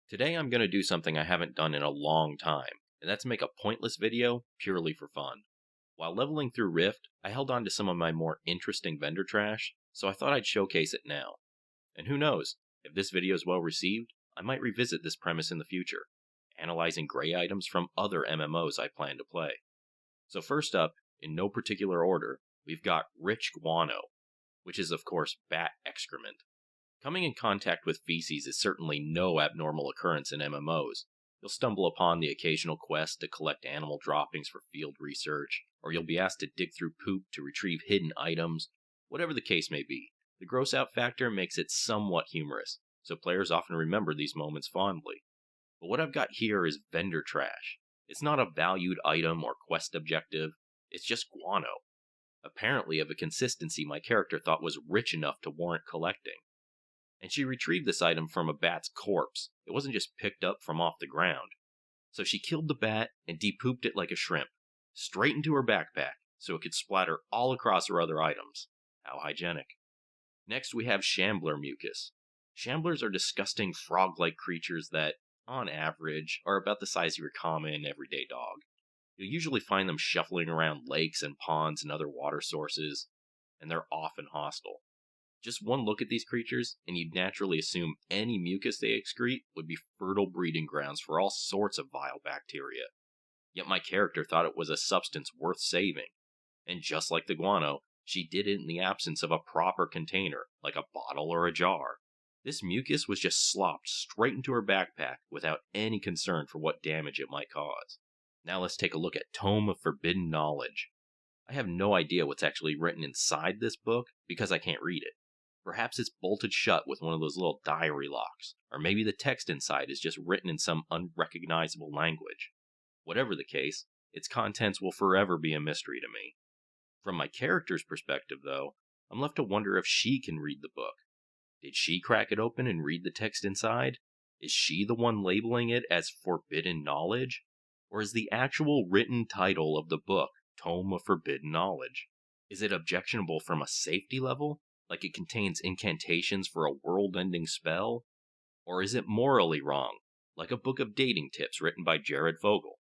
Today I'm going to do something I haven't done in a long time, and that's make a pointless video purely for fun. While leveling through Rift, I held on to some of my more interesting vendor trash, so I thought I'd showcase it now. And who knows, if this video is well received, I might revisit this premise in the future, analyzing gray items from other MMOs I plan to play. So first up, in no particular order, we've got rich guano, which is of course bat excrement. Coming in contact with feces is certainly no abnormal occurrence in MMOs. You'll stumble upon the occasional quest to collect animal droppings for field research, or you'll be asked to dig through poop to retrieve hidden items. Whatever the case may be, the gross out factor makes it somewhat humorous, so players often remember these moments fondly. But what I've got here is vendor trash. It's not a valued item or quest objective, it's just guano. Apparently of a consistency my character thought was rich enough to warrant collecting. And she retrieved this item from a bat's corpse. It wasn't just picked up from off the ground. So she killed the bat and depooped it like a shrimp, straight into her backpack, so it could splatter all across her other items. How hygienic. Next we have shambler mucus. Shamblers are disgusting frog-like creatures that, on average, are about the size of your common, everyday dog. You'll usually find them shuffling around lakes and ponds and other water sources, and they're often hostile. Just one look at these creatures, and you'd naturally assume any mucus they excrete would be fertile breeding grounds for all sorts of vile bacteria. Yet my character thought it was a substance worth saving, and just like the guano, she did it in the absence of a proper container, like a bottle or a jar. This mucus was just slopped straight into her backpack without any concern for what damage it might cause. Now let's take a look at Tome of Forbidden Knowledge. I have no idea what's actually written inside this book because I can't read it. Perhaps it's bolted shut with one of those little diary locks, or maybe the text inside is just written in some unrecognizable language. Whatever the case, its contents will forever be a mystery to me. From my character's perspective, though, I'm left to wonder if she can read the book. Did she crack it open and read the text inside? Is she the one labeling it as Forbidden Knowledge? Or is the actual written title of the book Tome of Forbidden Knowledge? Is it objectionable from a safety level? Like it contains incantations for a world-ending spell? Or is it morally wrong, like a book of dating tips written by Jared Vogel?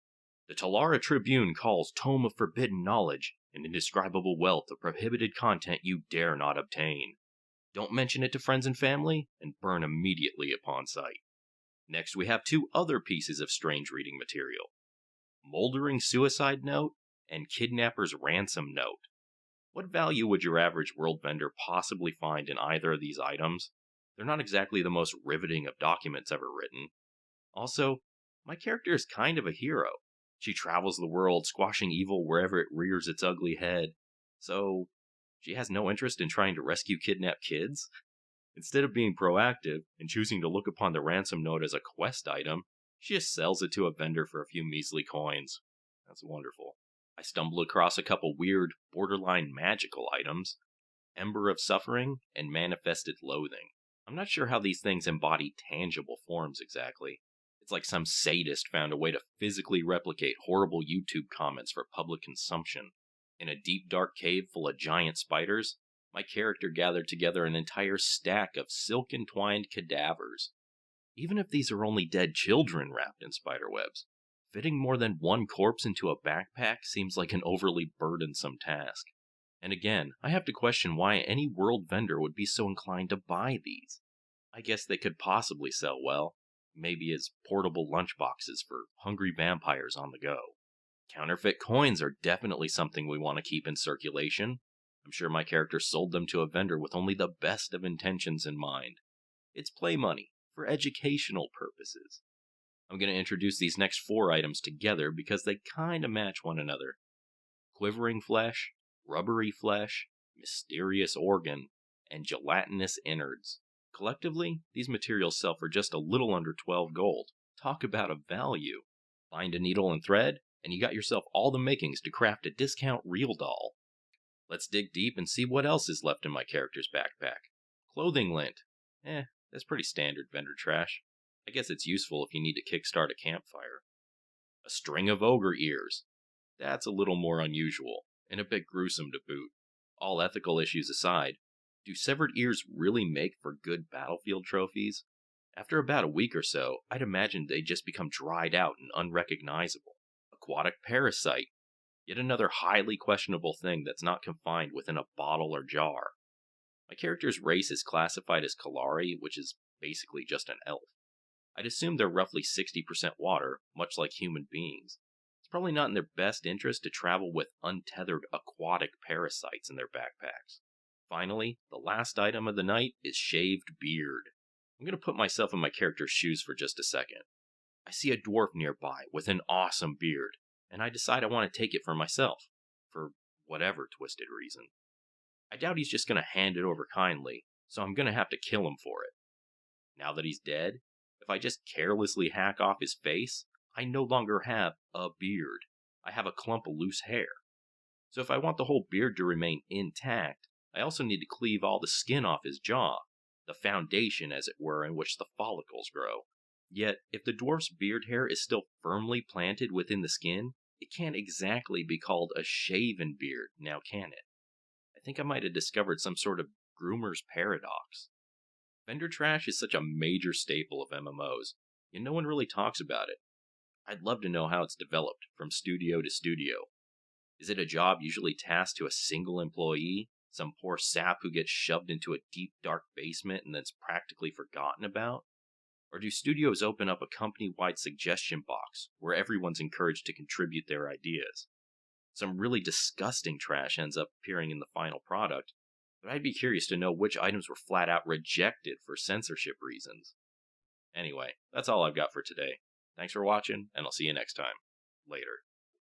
The Talara Tribune calls Tome of Forbidden Knowledge an indescribable wealth of prohibited content you dare not obtain. Don't mention it to friends and family, and burn immediately upon sight. Next we have two other pieces of strange reading material. Moldering Suicide Note and Kidnappers' Ransom Note. What value would your average world vendor possibly find in either of these items? They're not exactly the most riveting of documents ever written. Also, my character is kind of a hero. She travels the world, squashing evil wherever it rears its ugly head. So, she has no interest in trying to rescue kidnapped kids? Instead of being proactive and choosing to look upon the ransom note as a quest item, she just sells it to a vendor for a few measly coins. That's wonderful. I stumbled across a couple weird, borderline magical items. Ember of Suffering and Manifested Loathing. I'm not sure how these things embody tangible forms exactly. It's like some sadist found a way to physically replicate horrible YouTube comments for public consumption. In a deep dark cave full of giant spiders, my character gathered together an entire stack of silk-entwined cadavers. Even if these are only dead children wrapped in spiderwebs, fitting more than one corpse into a backpack seems like an overly burdensome task. And again, I have to question why any world vendor would be so inclined to buy these. I guess they could possibly sell well, maybe as portable lunchboxes for hungry vampires on the go. Counterfeit coins are definitely something we want to keep in circulation. I'm sure my character sold them to a vendor with only the best of intentions in mind. It's play money, for educational purposes. I'm going to introduce these next four items together because they kinda match one another. Quivering flesh, rubbery flesh, mysterious organ, and gelatinous innards. Collectively, these materials sell for just a little under 12 gold. Talk about a value. Find a needle and thread, and you got yourself all the makings to craft a discount real doll. Let's dig deep and see what else is left in my character's backpack. Clothing lint. That's pretty standard vendor trash. I guess it's useful if you need to kickstart a campfire. A string of ogre ears. That's a little more unusual, and a bit gruesome to boot. All ethical issues aside, do severed ears really make for good battlefield trophies? After about a week or so, I'd imagine they'd just become dried out and unrecognizable. Aquatic Parasite, yet another highly questionable thing that's not confined within a bottle or jar. My character's race is classified as Kalari, which is basically just an elf. I'd assume they're roughly 60% water, much like human beings. It's probably not in their best interest to travel with untethered aquatic parasites in their backpacks. Finally, the last item of the night is shaved beard. I'm going to put myself in my character's shoes for just a second. I see a dwarf nearby with an awesome beard, and I decide I want to take it for myself, for whatever twisted reason. I doubt he's just going to hand it over kindly, so I'm going to have to kill him for it. Now that he's dead, if I just carelessly hack off his face, I no longer have a beard. I have a clump of loose hair. So if I want the whole beard to remain intact, I also need to cleave all the skin off his jaw, the foundation, as it were, in which the follicles grow. Yet, if the dwarf's beard hair is still firmly planted within the skin, it can't exactly be called a shaven beard, now can it? I think I might have discovered some sort of groomer's paradox. Vendor trash is such a major staple of MMOs, yet no one really talks about it. I'd love to know how it's developed from studio to studio. Is it a job usually tasked to a single employee, some poor sap who gets shoved into a deep dark basement and then's practically forgotten about? Or do studios open up a company-wide suggestion box where everyone's encouraged to contribute their ideas? Some really disgusting trash ends up appearing in the final product, but I'd be curious to know which items were flat out rejected for censorship reasons. Anyway, that's all I've got for today. Thanks for watching, and I'll see you next time. Later.